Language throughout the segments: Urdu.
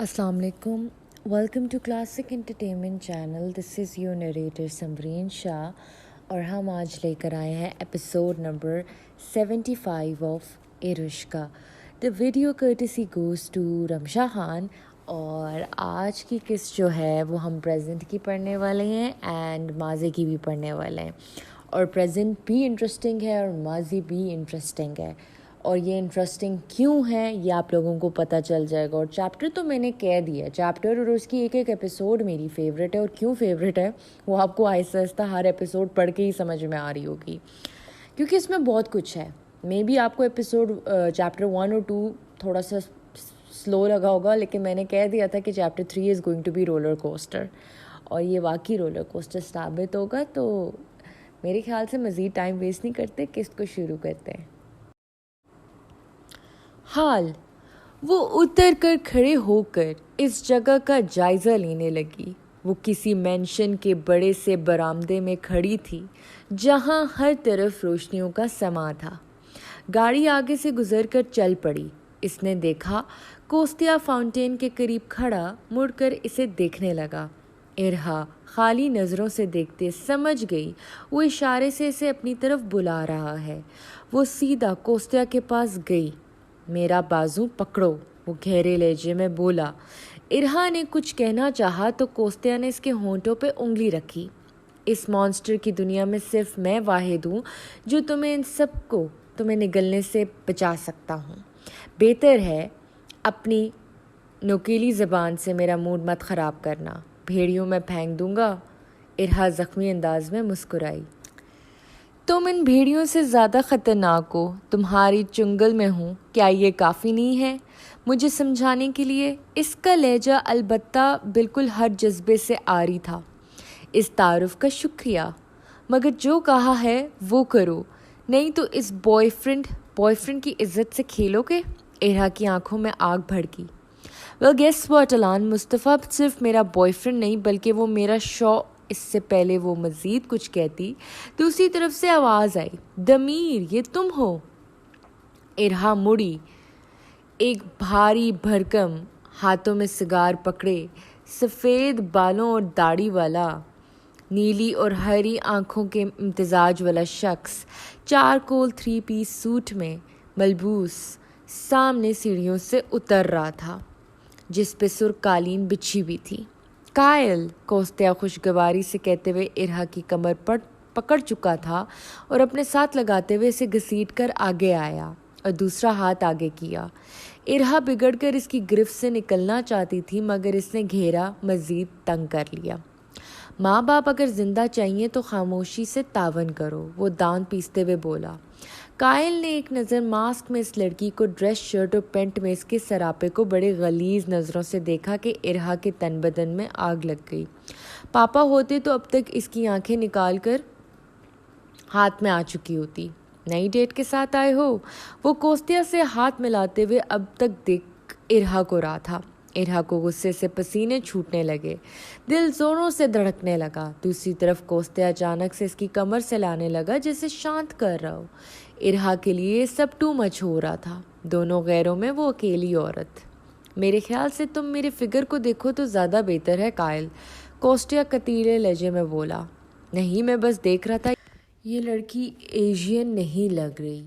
السلام علیکم. Welcome to classic entertainment channel. This is your narrator Samreen Shah اور ہم آج لے کر آئے ہیں ایپیسوڈ نمبر 75 آف ایرشکا. The video courtesy goes to Rimsha Khan. اور آج کی قسط جو ہے وہ ہم پریزنٹ کی پڑھنے والے ہیں اینڈ ماضی کی بھی پڑھنے والے ہیں. اور پریزنٹ بھی انٹرسٹنگ ہے اور ماضی بھی انٹرسٹنگ ہے. اور یہ انٹرسٹنگ کیوں ہے یہ آپ لوگوں کو پتہ چل جائے گا. اور چیپٹر تو میں نے کہہ دیا, چیپٹر اور اس کی ایک ایک ایپیسوڈ میری فیوریٹ ہے. اور کیوں فیوریٹ ہے وہ آپ کو آہستہ آہستہ ہر ایپیسوڈ پڑھ کے ہی سمجھ میں آ رہی ہوگی, کیونکہ اس میں بہت کچھ ہے. مے بی آپ کو ایپیسوڈ چیپٹر 1 اور 2 تھوڑا سا سلو لگا ہوگا, لیکن میں نے کہہ دیا تھا کہ chapter 3 is going to be roller coaster, اور یہ واقعی رولر کوسٹر ثابت ہوگا. تو میرے خیال سے مزید ٹائم ویسٹ نہیں کرتے, قسط کو شروع کرتے ہیں. حال وہ اتر کر کھڑے ہو کر اس جگہ کا جائزہ لینے لگی. وہ کسی مینشن کے بڑے سے برآمدے میں کھڑی تھی جہاں ہر طرف روشنیوں کا سما تھا. گاڑی آگے سے گزر کر چل پڑی. اس نے دیکھا کوستیا فاؤنٹین کے قریب کھڑا مڑ کر اسے دیکھنے لگا. ارہا خالی نظروں سے دیکھتے سمجھ گئی وہ اشارے سے اسے اپنی طرف بلا رہا ہے. وہ سیدھا کوستیا کے پاس گئی. میرا بازو پکڑو, وہ گہرے لہجے میں بولا. ارہا نے کچھ کہنا چاہا تو کوستیا نے اس کے ہونٹوں پہ انگلی رکھی. اس مانسٹر کی دنیا میں صرف میں واحد ہوں جو ان سب کو تمہیں نگلنے سے بچا سکتا ہوں. بہتر ہے اپنی نوکیلی زبان سے میرا موڈ مت خراب کرنا, بھیڑیوں میں پھینک دوں گا. ارہا زخمی انداز میں مسکرائی. تم ان بھیڑیوں سے زیادہ خطرناک ہو, تمہاری چنگل میں ہوں. کیا یہ کافی نہیں ہے مجھے سمجھانے کے لیے؟ اس کا لہجہ البتہ بالکل ہر جذبے سے عاری تھا. اس تعارف کا شکریہ, مگر جو کہا ہے وہ کرو, نہیں تو اس بوائے فرینڈ کی عزت سے کھیلو گے. ارہا کی آنکھوں میں آگ بھڑکی. ویل گیس واٹ الان, مصطفیٰ صرف میرا بوائے فرینڈ نہیں بلکہ وہ میرا شو. اس سے پہلے وہ مزید کچھ کہتی, دوسری طرف سے آواز آئی. دمیر, یہ تم ہو؟ ارہا مڑی. ایک بھاری بھرکم ہاتھوں میں سگار پکڑے, سفید بالوں اور داڑھی والا, نیلی اور ہری آنکھوں کے امتزاج والا شخص چارکول 3 پیس سوٹ میں ملبوس سامنے سیڑھیوں سے اتر رہا تھا جس پہ سرخ قالین بچھی ہوئی تھی. قائل, کوستیا خوشگواری سے کہتے ہوئے ارہا کی کمر پکڑ چکا تھا اور اپنے ساتھ لگاتے ہوئے اسے گھسیٹ کر آگے آیا اور دوسرا ہاتھ آگے کیا. ارہا بگڑ کر اس کی گرفت سے نکلنا چاہتی تھی مگر اس نے گھیرا مزید تنگ کر لیا. ماں باپ اگر زندہ چاہیے تو خاموشی سے تعاون کرو, وہ دانت پیستے ہوئے بولا. قائل نے ایک نظر ماسک میں اس لڑکی کو ڈریس شرٹ اور پینٹ میں اس کے سراپے کو بڑے غلیظ نظروں سے دیکھا کہ ارہا کے تن بدن میں آگ لگ گئی. پاپا ہوتے تو اب تک اس کی آنکھیں نکال کر ہاتھ میں آ چکی ہوتی. نئی ڈیٹ کے ساتھ آئے ہو؟ وہ کوستیا سے ہاتھ ملاتے ہوئے اب تک دیکھ ارہا کو رہا تھا. ارہا کو غصے سے پسینے چھوٹنے لگے, دل زوروں سے دھڑکنے لگا. دوسری طرف کوستیا اچانک سے اس کی کمر سے لانے لگا جیسے شانت کر رہا ہو. ارہا کے لیے سب ٹو مچ ہو رہا تھا, دونوں غیروں میں وہ اکیلی عورت. میرے خیال سے تم میرے فگر کو دیکھو تو زیادہ بہتر ہے قائل, کوستیا قتیلے لہجے میں بولا. نہیں, میں بس دیکھ رہا تھا. یہ لڑکی ایشین نہیں لگ رہی.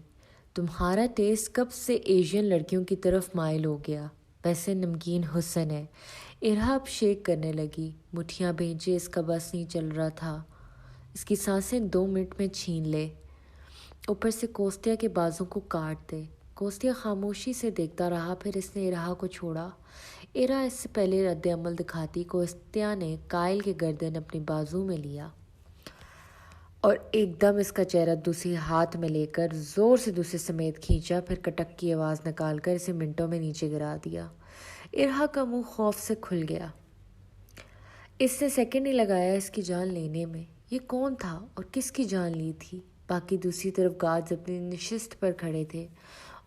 تمہارا ٹیسٹ کب سے ایشین لڑکیوں کی طرف مائل ہو گیا؟ ویسے نمکین حسن ہے. ارہا اب شیک کرنے لگی. مٹھیاں بھیجے اس کا بس نہیں چل رہا تھا. اس کی سانسیں 2 منٹ میں چھین لے, اوپر سے کوستیا کے بازوں کو کاٹ دے. کوستیا خاموشی سے دیکھتا رہا, پھر اس نے ارہا کو چھوڑا. ارہا اس سے پہلے رد عمل دکھاتی, کوستیا نے قائل کے گردن اپنی بازو میں لیا اور ایک دم اس کا چہرہ دوسری ہاتھ میں لے کر زور سے دوسرے سمیت کھینچا, پھر کٹک کی آواز نکال کر اسے منٹوں میں نیچے گرا دیا. ارہا کا منہ خوف سے کھل گیا. اس نے سیکنڈ ہی لگایا اس کی جان لینے میں. یہ کون تھا اور کس کی جان لی تھی؟ باقی دوسری طرف گارڈز اپنی نشست پر کھڑے تھے.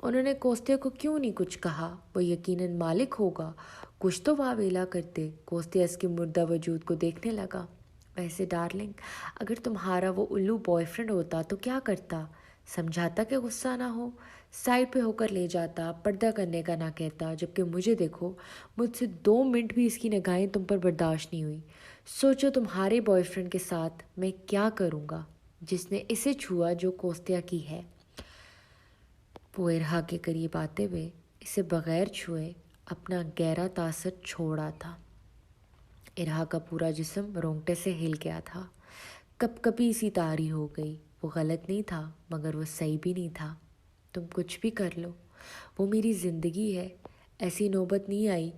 انہوں نے کوستیا کو کیوں نہیں کچھ کہا؟ وہ یقیناً مالک ہوگا, کچھ تو واویلا کرتے. کوستیا اس کے مردہ وجود کو دیکھنے لگا. ویسے ڈارلنگ, اگر تمہارا وہ الو بوائے فرینڈ ہوتا تو کیا کرتا؟ سمجھاتا کہ غصہ نہ ہو، سائڈ پہ ہو کر لے جاتا، پردہ کرنے کا نہ کہتا، جبکہ مجھے دیکھو، مجھ سے 2 منٹ بھی اس کی نگاہیں تم پر برداشت نہیں ہوئی۔ سوچو تمہارے بوائے فرینڈ کے ساتھ میں کیا کروں گا جس نے اسے چھوا جو کوستیا کی ہے۔ وہ ارہا کے قریب آتے ہوئے اسے بغیر چھوئے اپنا گہرا تاثر چھوڑا تھا۔ ارہا کا پورا جسم رونگٹے سے ہل گیا تھا، کپ کپی سی طاری ہو گئی۔ وہ غلط نہیں تھا مگر وہ صحیح بھی نہیں تھا۔ تم کچھ بھی کر لو، وہ میری زندگی ہے، ایسی نوبت نہیں آئی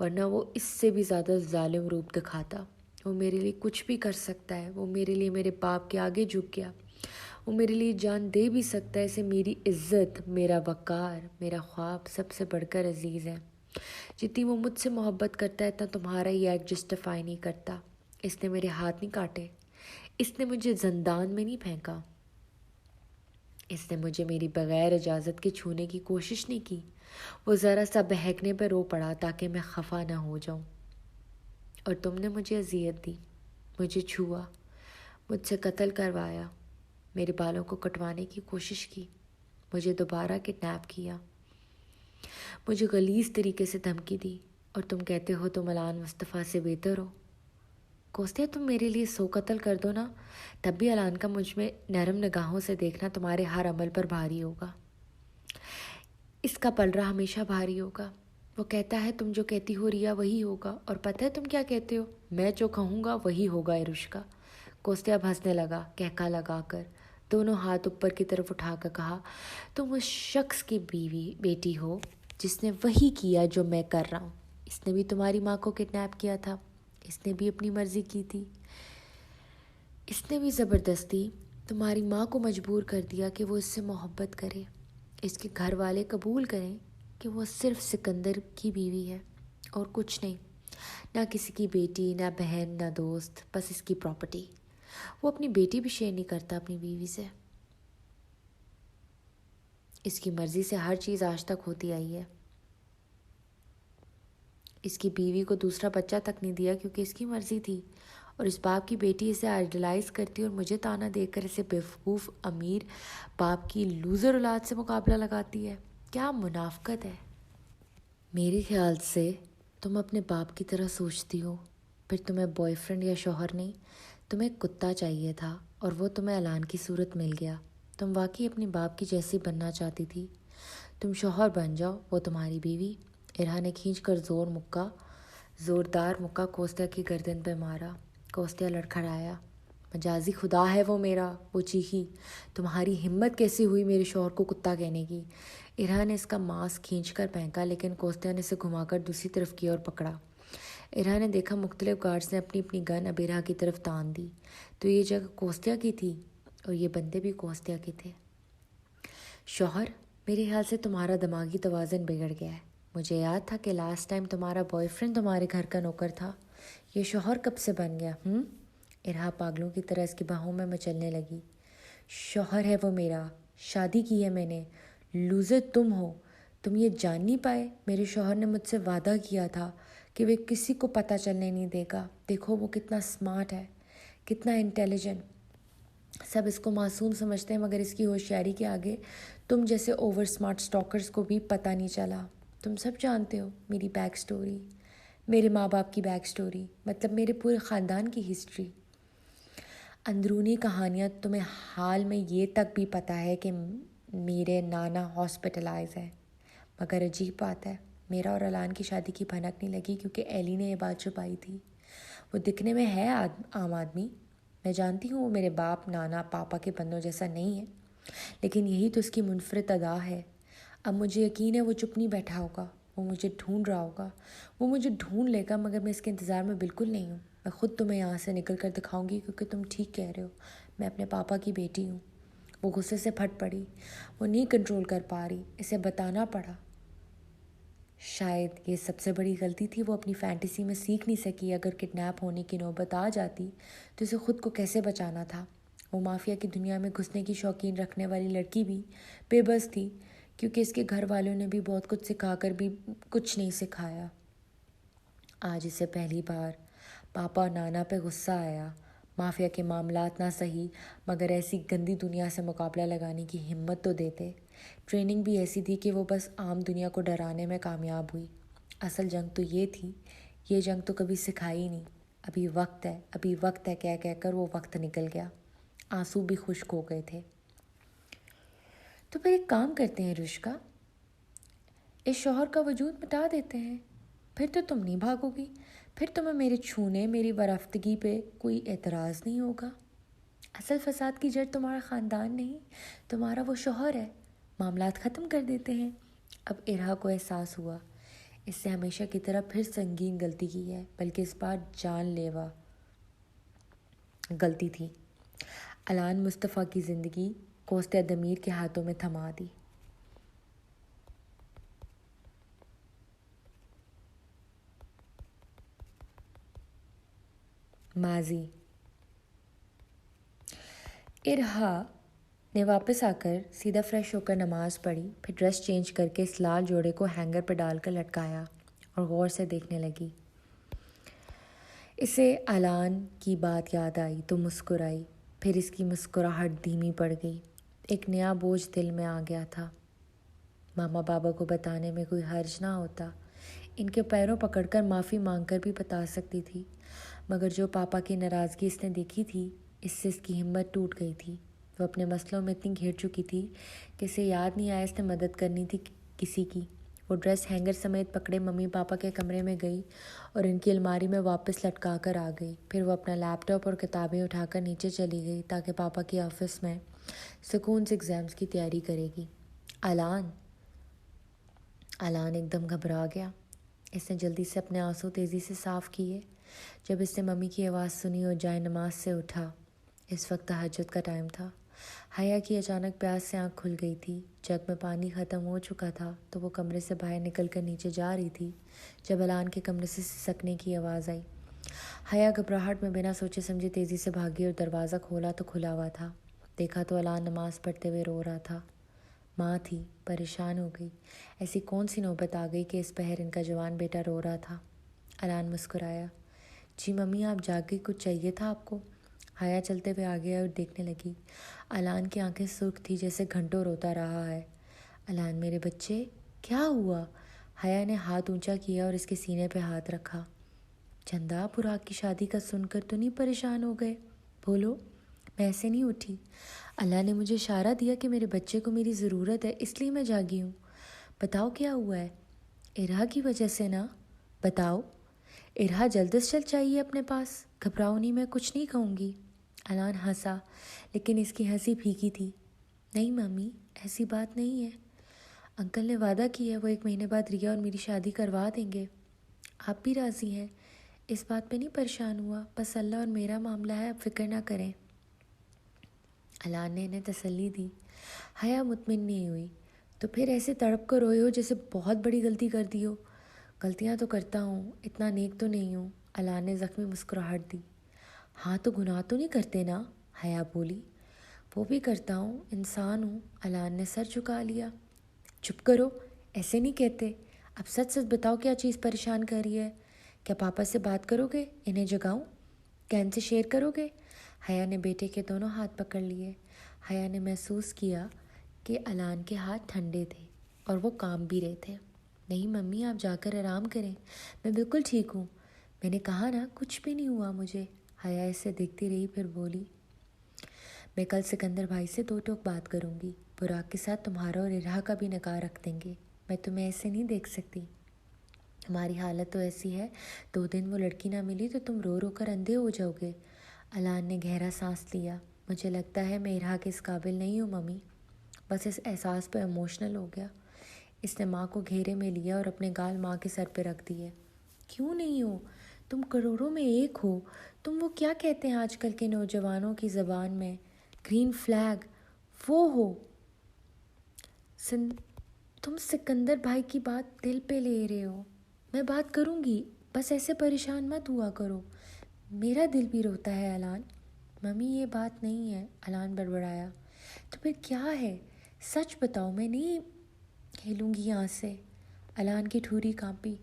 ورنہ وہ اس سے بھی زیادہ ظالم روپ دکھاتا۔ وہ میرے لیے کچھ بھی کر سکتا ہے، وہ میرے لیے میرے باپ کے آگے جھک گیا، وہ میرے لیے جان دے بھی سکتا ہے۔ اسے میری عزت، میرا وقار، میرا خواب سب سے بڑھ کر عزیز ہے۔ جتنی وہ مجھ سے محبت کرتا ہے اتنا تمہارا یہ ایکٹ جسٹیفائی نہیں کرتا۔ اس نے میرے ہاتھ نہیں کاٹے، اس نے مجھے زندان میں نہیں پھینکا، اس نے مجھے میری بغیر اجازت کے چھونے کی کوشش نہیں کی۔ وہ ذرا سا بہکنے پہ رو پڑا تاکہ میں خفا نہ ہو جاؤں، اور تم نے مجھے اذیت دی، مجھے چھوا، مجھ سے قتل کروایا، میرے بالوں کو کٹوانے کی کوشش کی، مجھے دوبارہ کڈنیپ کیا، مجھے غلیظ طریقے سے دھمکی دی، اور تم کہتے ہو تم الان مصطفیٰ سے بہتر ہو۔ کوستیا تم میرے لیے 100 قتل کر دو نا، تب بھی الان کا مجھ میں نرم نگاہوں سے دیکھنا تمہارے ہر عمل پر بھاری ہوگا، اس کا پلڑا ہمیشہ بھاری ہوگا۔ وہ کہتا ہے تم جو کہتی ہو ریا وہی ہوگا، اور پتہ ہے تم کیا کہتے ہو؟ میں جو کہوں گا وہی ہوگا ایروشکا۔ کوستیا ہنسنے لگا، کہکا لگا کر، دونوں ہاتھ اوپر کی طرف اٹھا کر کہا، تم اس شخص کی بیٹی ہو جس نے وہی کیا جو میں کر رہا ہوں۔ اس نے بھی تمہاری ماں کو کڈنیپ کیا تھا، اس نے بھی اپنی مرضی کی تھی، اس نے بھی زبردستی تمہاری ماں کو مجبور کر دیا کہ وہ اس سے محبت کرے، اس کے گھر والے قبول کریں کہ وہ صرف سکندر کی بیوی ہے اور کچھ نہیں، نہ کسی کی بیٹی، نہ بہن، نہ دوست، بس اس کی پراپرٹی۔ وہ اپنی بیٹی بھی شیئر نہیں کرتا اپنی بیوی سے۔ اس کی مرضی سے ہر چیز آج تک ہوتی آئی ہے۔ اس کی بیوی کو دوسرا بچہ تک نہیں دیا کیونکہ اس کی مرضی تھی، اور اس باپ کی بیٹی اسے آئیڈلائز کرتی اور مجھے تانا دے کر اسے بیوقوف امیر باپ کی لوزر اولاد سے مقابلہ لگاتی ہے۔ کیا منافقت ہے! میرے خیال سے تم اپنے باپ کی طرح سوچتی ہو، پھر تمہیں بوائے فرینڈ یا شوہر نہیں، تمہیں کتا چاہیے تھا، اور وہ تمہیں الان کی صورت مل گیا۔ تم واقعی اپنے باپ کی جیسی بننا چاہتی تھی۔ تم شوہر بن جاؤ، وہ تمہاری بیوی۔ ارہا نے کھینچ کر زوردار مکہ کوستیا کی گردن پہ مارا۔ کوستیا لڑکھڑایا۔ مجازی خدا ہے وہ میرا، وہ چیخی۔ تمہاری ہمت کیسی ہوئی میرے شوہر کو کتا کہنے کی؟ ارہا نے اس کا ماسک کھینچ کر پھینکا، لیکن کوستیا نے اسے گھما کر دوسری طرف کیا اور پکڑا۔ ارہا نے دیکھا مختلف گارڈز نے اپنی اپنی گن اب ارہا کی طرف تان دی، تو یہ جگہ کوستیا کی تھی اور یہ بندے بھی کوستیا کے تھے۔ شوہر، میرے خیال سے تمہارا دماغی توازن بگڑ گیا ہے۔ مجھے یاد تھا کہ لاسٹ ٹائم تمہارا بوائے فرینڈ تمہارے گھر کا نوکر تھا، یہ شوہر کب سے بن گیا؟ ارہا پاگلوں کی طرح اس کی باہوں میں مچلنے لگی۔ شوہر ہے وہ میرا، شادی کی ہے میں نے، لوزر تم ہو۔ تم یہ جان نہیں پائے، میرے شوہر نے مجھ سے وعدہ کیا تھا کہ وہ کسی کو پتہ چلنے نہیں دے گا۔ دیکھو وہ کتنا سمارٹ ہے، کتنا انٹیلیجنٹ۔ سب اس کو معصوم سمجھتے ہیں مگر اس کی ہوشیاری کے آگے تم جیسے اوور سمارٹ سٹاکرز کو بھی پتہ نہیں چلا۔ تم سب جانتے ہو میری بیک سٹوری، میرے ماں باپ کی بیک سٹوری، مطلب میرے پورے خاندان کی ہسٹری، اندرونی کہانیاں۔ تمہیں حال میں یہ تک بھی پتہ ہے کہ میرے نانا ہاسپٹلائز ہے، مگر عجیب بات ہے، میرا اور الان کی شادی کی بھنک نہیں لگی کیونکہ ایلی نے یہ بات چھپائی تھی۔ وہ دکھنے میں ہے عام آدمی، میں جانتی ہوں وہ میرے باپ، نانا، پاپا کے بندوں جیسا نہیں ہے، لیکن یہی تو اس کی منفرد ادا ہے۔ اب مجھے یقین ہے وہ چپ نہیں بیٹھا ہوگا، وہ مجھے ڈھونڈ رہا ہوگا، وہ مجھے ڈھونڈ لے گا، مگر میں اس کے انتظار میں بالکل نہیں ہوں۔ میں خود تمہیں یہاں سے نکل کر دکھاؤں گی کیونکہ تم ٹھیک کہہ رہے ہو، میں اپنے پاپا کی بیٹی ہوں۔ وہ غصے سے پھٹ پڑی، وہ نہیں کنٹرول کر پا رہی، اسے بتانا پڑا۔ شاید یہ سب سے بڑی غلطی تھی، وہ اپنی فینٹیسی میں سیکھ نہیں سکی اگر کڈنیپ ہونے کی نوبت آ جاتی تو اسے خود کو کیسے بچانا تھا۔ وہ مافیا کی دنیا میں گھسنے کی شوقین رکھنے والی لڑکی بھی بے بس تھی کیونکہ اس کے گھر والوں نے بھی بہت کچھ سکھا کر بھی کچھ نہیں سکھایا۔ آج اسے پہلی بار پاپا اور نانا پہ غصہ آیا، مافیا کے معاملات نہ صحیح مگر ایسی گندی دنیا سے مقابلہ لگانے کی ہمت تو دیتے۔ ٹریننگ بھی ایسی تھی کہ وہ بس عام دنیا کو ڈرانے میں کامیاب ہوئی۔ اصل جنگ تو یہ تھی، یہ جنگ تو کبھی سکھائی نہیں۔ ابھی وقت ہے کہہ کر وہ وقت نکل گیا۔ آنسو بھی خشک ہو گئے تھے۔ تو پھر ایک کام کرتے ہیں رشکا، اس شوہر کا وجود مٹا دیتے ہیں، پھر تو تم نہیں بھاگو گی، پھر تمہیں میرے چھونے میری ورفتگی پہ کوئی اعتراض نہیں ہوگا۔ اصل فساد کی جڑ تمہارا خاندان نہیں، تمہارا وہ شوہر ہے۔ معاملات ختم کر دیتے ہیں۔ اب ارہا کو احساس ہوا اس سے ہمیشہ کی طرح پھر سنگین غلطی کی ہے، بلکہ اس بار جان لیوا غلطی تھی۔ الان مصطفیٰ کی زندگی کوست دمیر کے ہاتھوں میں تھما دی۔ ماضی۔ ارہا نے واپس آ کر سیدھا فریش ہو کر نماز پڑھی، پھر ڈریس چینج کر کے اس لال جوڑے کو ہینگر پہ ڈال کر لٹکایا اور غور سے دیکھنے لگی۔ اسے الان کی بات یاد آئی تو مسکرائی، پھر اس کی مسکراہٹ دھیمی پڑ گئی۔ ایک نیا بوجھ دل میں آ گیا تھا۔ ماما بابا کو بتانے میں کوئی حرج نہ ہوتا، ان کے پیروں پکڑ کر معافی مانگ کر بھی بتا سکتی تھی، مگر جو پاپا کی ناراضگی اس نے دیکھی تھی اس سے اس کی ہمت ٹوٹ گئی تھی۔ وہ اپنے مسئلوں میں اتنی گھر چکی تھی کہ اسے یاد نہیں آیا اس نے مدد کرنی تھی کسی کی۔ وہ ڈریس ہینگر سمیت پکڑے ممی پاپا کے کمرے میں گئی اور ان کی الماری میں واپس لٹکا کر آ گئی۔ پھر وہ اپنا لیپ ٹاپ اور کتابیں اٹھا کر نیچے چلی گئی تاکہ پاپا کی آفس میں سکون سے ایگزامز کی تیاری کرے گی۔ الان ایک دم گھبرا گیا۔ اس نے جلدی سے اپنے آنسو تیزی سے صاف کیے۔ جب اس نے ممی کی آواز سنی اور جائے نماز سے اٹھا، اس وقت تہجد کا ٹائم تھا۔ حیا کی اچانک پیاس سے آنکھ کھل گئی تھی۔ جگ میں پانی ختم ہو چکا تھا تو وہ کمرے سے باہر نکل کر نیچے جا رہی تھی جب الان کے کمرے سے سسکنے کی آواز آئی۔ حیا گھبراہٹ میں بنا سوچے سمجھے تیزی سے بھاگی اور دروازہ کھولا تو کھلا ہوا تھا۔ دیکھا تو الان نماز پڑھتے ہوئے رو رہا تھا۔ ماں تھی، پریشان ہو گئی۔ ایسی کون سی نوبت آ گئی کہ اس پہر ان کا جوان بیٹا رو رہا تھا۔ الان مسکرایا۔ جی ممی آپ جاگ گئی، کچھ چاہیے تھا آپ کو؟ حیا چلتے ہوئے آگے اور دیکھنے لگی۔ الان کی آنکھیں سرخ تھی جیسے گھنٹوں روتا رہا ہے۔ الان میرے بچے کیا ہوا؟ حیا نے ہاتھ اونچا کیا اور اس کے سینے پہ ہاتھ رکھا۔ چندا پراگ کی شادی کا سن کر تو نہیں پریشان ہو گئے؟ بولو، میں ایسے نہیں اٹھی۔ اللہ نے مجھے اشارہ دیا کہ میرے بچے کو میری ضرورت ہے، اس لیے میں جاگی ہوں۔ بتاؤ کیا ہوا ہے؟ ارہا کی وجہ سے نا؟ بتاؤ۔ ارہا جلد از جلد چاہیے اپنے پاس، گھبراؤ نہیں، میں کچھ نہیں کہوں گی۔ الان ہنسا، لیکن اس کی ہنسی پھیکی تھی۔ نہیں ممی، ایسی بات نہیں ہے، انکل نے وعدہ کیا ہے وہ 1 مہینے بعد ریا اور میری شادی کروا دیں گے۔ آپ بھی راضی ہیں؟ اس بات پہ نہیں پریشان ہوا، بس اللہ اور میرا معاملہ ہے، آپ فکر نہ کریں۔ الان نے انہیں تسلی دی۔ حیا مطمئن نہیں ہوئی۔ تو پھر ایسے تڑپ کر روئے ہو جیسے بہت بڑی غلطی کر دی ہو؟ غلطیاں تو کرتا ہوں، اتنا نیک تو نہیں ہوں، الان نے زخمی مسکراہٹ دی۔ ہاں تو گناہ تو نہیں کرتے نا؟ حیا بولی۔ وہ بھی کرتا ہوں، انسان ہوں، الان نے سر جھکا لیا۔ چپ کرو، ایسے نہیں کہتے۔ اب سچ سچ بتاؤ کیا چیز پریشان کر رہی ہے؟ کیا پاپا سے بات کرو گے؟ انہیں جگاؤں؟ کیا ان سے شیئر کرو گے؟ حیا نے بیٹے کے دونوں ہاتھ پکڑ لیے۔ حیا نے محسوس کیا کہ الان کے ہاتھ ٹھنڈے تھے اور وہ کام بھی رہے تھے۔ نہیں ممی، آپ جا کر آرام کریں، میں بالکل ٹھیک ہوں، میں نے کہا نا کچھ بھی نہیں ہوا مجھے۔ حیا اسے دیکھتی رہی، پھر بولی، میں کل سکندر بھائی سے 2 ٹوک بات کروں گی، پراگ کے ساتھ تمہارا اور ارہا کا بھی نکاح رکھ دیں گے۔ میں تمہیں ایسے نہیں دیکھ سکتی، ہماری حالت تو ایسی ہے، 2 دن وہ لڑکی نہ ملی تو تم رو رو کر اندھے ہو جاؤ گے۔ الان نے گہرا سانس لیا۔ مجھے لگتا ہے میں ارہا کے اس قابل نہیں ہوں ممی۔ بس اس احساس پہ ایموشنل ہو گیا۔ اس نے ماں کو گھیرے میں لیا اور اپنے گال ماں کے سر پہ رکھ دیے۔ کیوں نہیں ہو؟ تم کروڑوں میں ایک ہو، تم وہ کیا کہتے ہیں آج کل کے نوجوانوں کی زبان میں، گرین فلیگ، وہ ہو۔ تم سکندر بھائی کی بات دل پہ لے رہے ہو۔ میں بات کروں گی، بس ایسے پریشان مت ہوا کرو، میرا دل بھی روتا ہے الان۔ ممی یہ بات نہیں ہے، الان بڑبڑایا۔ تو پھر کیا ہے؟ سچ بتاؤ، میں نہیں ہلوں گی یہاں سے۔ الان کی ٹھوری کانپی۔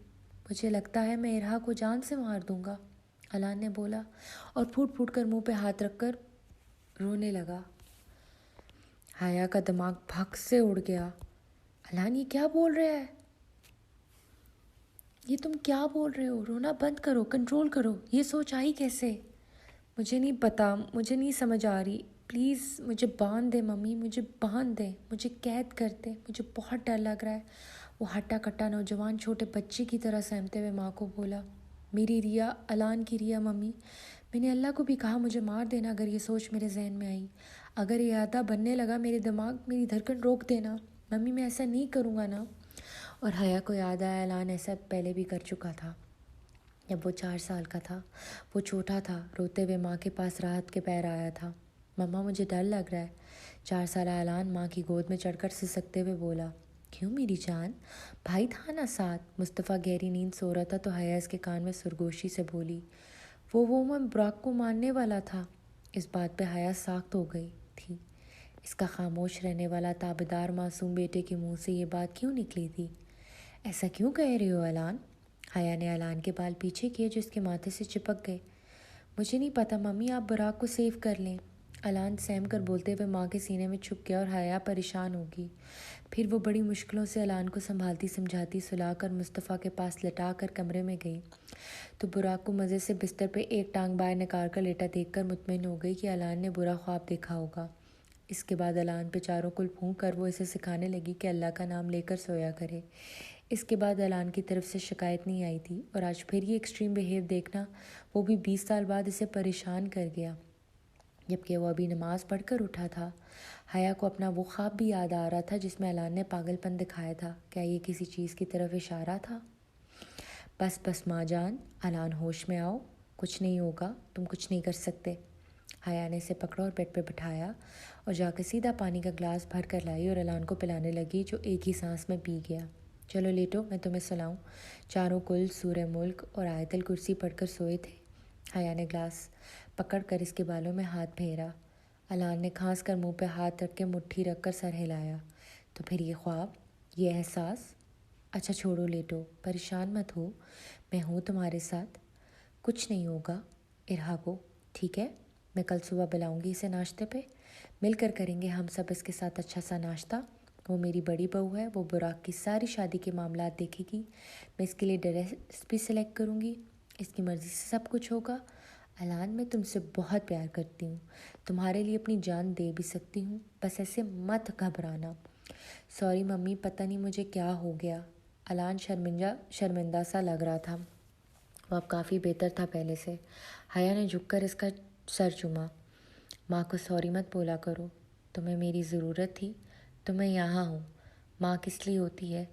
مجھے لگتا ہے میں ارہا کو جان سے مار دوں گا۔ الان نے بولا اور پھوٹ پھوٹ کر منہ پہ ہاتھ رکھ کر رونے لگا۔ حیا کا دماغ بھگ سے اڑ گیا۔ الان یہ کیا بول رہا ہے؟ یہ تم کیا بول رہے ہو؟ رونا بند کرو، کنٹرول کرو، یہ سوچ آئی کیسے؟ مجھے نہیں پتا، مجھے نہیں سمجھ آ رہی، پلیز مجھے باندھ دے ممی، مجھے باندھ دے، مجھے قید کر دے، مجھے بہت ڈر لگ رہا ہے۔ وہ ہٹا کٹا نوجوان چھوٹے بچے کی طرح سہمتے ہوئے ماں کو بولا، میری ریا، الان کی ریا ممی، میں نے اللہ کو بھی کہا مجھے مار دینا اگر یہ سوچ میرے ذہن میں آئی، اگر یہ ارادہ بننے لگا میرے دماغ، میری دھڑکن روک دینا ممی، میں ایسا نہیں کروں گا نا۔ اور حیا کو یاد آیا الان ایسا پہلے بھی کر چکا تھا جب وہ 4 سال کا تھا۔ وہ چھوٹا تھا، روتے ہوئے ماں کے پاس راحت کے پیر آیا تھا۔ مما مجھے ڈر لگ رہا ہے، 4 سالہ الان ماں کی گود میں چڑھ کر سسکتے ہوئے بولا۔ کیوں میری جان؟ بھائی تھا نا ساتھ۔ مصطفیٰ گہری نیند سو رہا تھا تو حیا اس کے کان میں سرگوشی سے بولی، وہ میں براق کو مارنے والا تھا۔ اس بات پہ حیا ساخت ہو گئی تھی۔ اس کا خاموش رہنے والا تابعدار معصوم بیٹے کے منہ سے یہ بات کیوں نکلی تھی؟ ایسا کیوں کہہ رہے ہو الان؟ حیا نے الان کے بال پیچھے کیے جو اس کے ماتھے سے چپک گئے۔ مجھے نہیں پتا ممی، آپ براق کو سیو کر لیں۔ الان سہم کر بولتے ہوئے ماں کے سینے میں چھپ گیا اور حیا پریشان ہوگی۔ پھر وہ بڑی مشکلوں سے الان کو سنبھالتی سمجھاتی سلا کر مصطفیٰ کے پاس لٹا کر کمرے میں گئی تو براق کو مزے سے بستر پہ ایک ٹانگ باہر نکال کر لیٹا دیکھ کر مطمئن ہو گئی کہ الان نے برا خواب دیکھا ہوگا۔ اس کے بعد الان پہ چاروں کل پھونک کر وہ اسے سکھانے لگی کہ اللہ کا نام لے کر سویا کرے۔ اس کے بعد الان کی طرف سے شکایت نہیں آئی تھی اور آج پھر یہ ایکسٹریم بیہیو دیکھنا، وہ بھی 20 سال بعد، اسے پریشان کر گیا، جبکہ وہ ابھی نماز پڑھ کر اٹھا تھا۔ حیا کو اپنا وہ خواب بھی یاد آ رہا تھا جس میں الان نے پاگل پن دکھایا تھا۔ کیا یہ کسی چیز کی طرف اشارہ تھا؟ بس ماں جان، الان ہوش میں آؤ، کچھ نہیں ہوگا، تم کچھ نہیں کر سکتے۔ حیا نے اسے پکڑا اور بیڈ پہ بٹھایا اور جا کے سیدھا پانی کا گلاس بھر کر لائی اور الان کو پلانے لگی جو ایک ہی سانس میں پی گیا۔ چلو لیٹو، میں تمہیں سلاؤں۔ چاروں کل سورہ ملک اور آیت الکرسی پڑھ کر سوئے تھے۔ حیا نے گلاس پکڑ کر اس کے بالوں میں ہاتھ پھیرا۔ الان نے کھانس کر منہ پہ ہاتھ رکھ کے مٹھی رکھ کر سر ہلایا۔ تو پھر یہ خواب، یہ احساس؟ اچھا چھوڑو، لیٹو، پریشان مت ہو، میں ہوں تمہارے ساتھ، کچھ نہیں ہوگا۔ ارہا کو ٹھیک ہے، میں کل صبح بلاؤں گی اسے ناشتے پہ، مل کر کریں گے ہم سب اس کے ساتھ اچھا سا ناشتہ۔ وہ میری بڑی بہو ہے، وہ براق کی ساری شادی کے معاملات دیکھے گی، میں اس کے لیے ڈریس بھی سلیکٹ کروں گی، اس کی مرضی سے سب کچھ ہوگا۔ الان میں تم سے بہت پیار کرتی ہوں، تمہارے لیے اپنی جان دے بھی سکتی ہوں، بس ایسے مت گھبرانا۔ سوری ممی، پتہ نہیں مجھے کیا ہو گیا۔ الان شرمندہ سا لگ رہا تھا، وہ اب کافی بہتر تھا پہلے سے۔ حیا نے جھک کر اس کا سر چوما۔ ماں کو سوری مت بولا کرو، تمہیں میری ضرورت تھی تو میں یہاں ہوں۔ ماں کس لیے ہوتی ہے؟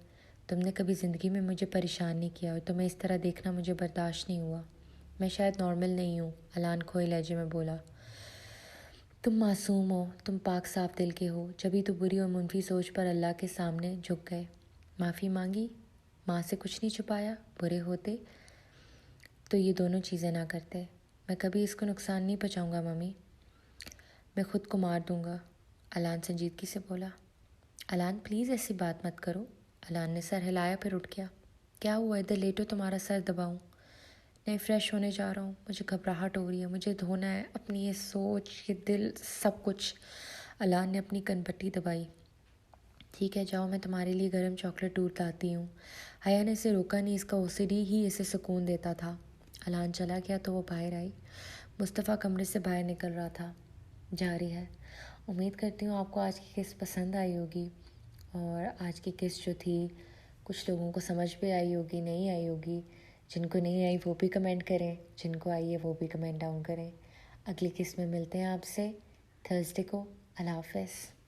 تم نے کبھی زندگی میں مجھے پریشان نہیں کیا اور تمہیں اس طرح دیکھنا مجھے برداشت نہیں ہوا۔ میں شاید نارمل نہیں ہوں، الان کھوئے لہجے میں بولا۔ تم معصوم ہو، تم پاک صاف دل کے ہو، جبھی تو بری اور منفی سوچ پر اللہ کے سامنے جھک گئے، معافی مانگی، ماں سے کچھ نہیں چھپایا۔ برے ہوتے تو یہ دونوں چیزیں نہ کرتے۔ میں کبھی اس کو نقصان نہیں پہنچاؤں گا ممی، میں خود کو مار دوں گا، الان سنجیدگی سے بولا۔ الان پلیز ایسی بات مت کرو۔ الان نے سر ہلایا پھر اٹھ گیا۔ کیا ہوا؟ ادھر لیٹو، تمہارا سر دباؤں؟ نہیں، فریش ہونے جا رہا ہوں، مجھے گھبراہٹ ہو رہی ہے، مجھے دھونا ہے، اپنی یہ سوچ، یہ دل، سب کچھ۔ الان نے اپنی کن پٹی دبائی۔ ٹھیک ہے جاؤ، میں تمہارے لیے گرم چاکلیٹ دودھ لاتی ہوں۔ حیا نے اسے روکا نہیں، اس کا اوسیڈی ہی اسے سکون دیتا تھا۔ الان چلا گیا تو وہ باہر آئی۔ مصطفیٰ کمرے سے باہر نکل رہا تھا۔ جاری ہے، امید کرتی ہوں آپ کو آج کی قسط پسند آئی ہوگی، اور آج کی قسط جو تھی کچھ لوگوں کو سمجھ بھی آئی ہوگی، نہیں آئی ہوگی۔ جن کو نہیں آئی وہ بھی کمنٹ کریں، جن کو آئی ہے وہ بھی کمنٹ ڈاؤن کریں۔ اگلی قسط میں ملتے ہیں آپ سے تھرسڈے کو۔ اللہ حافظ۔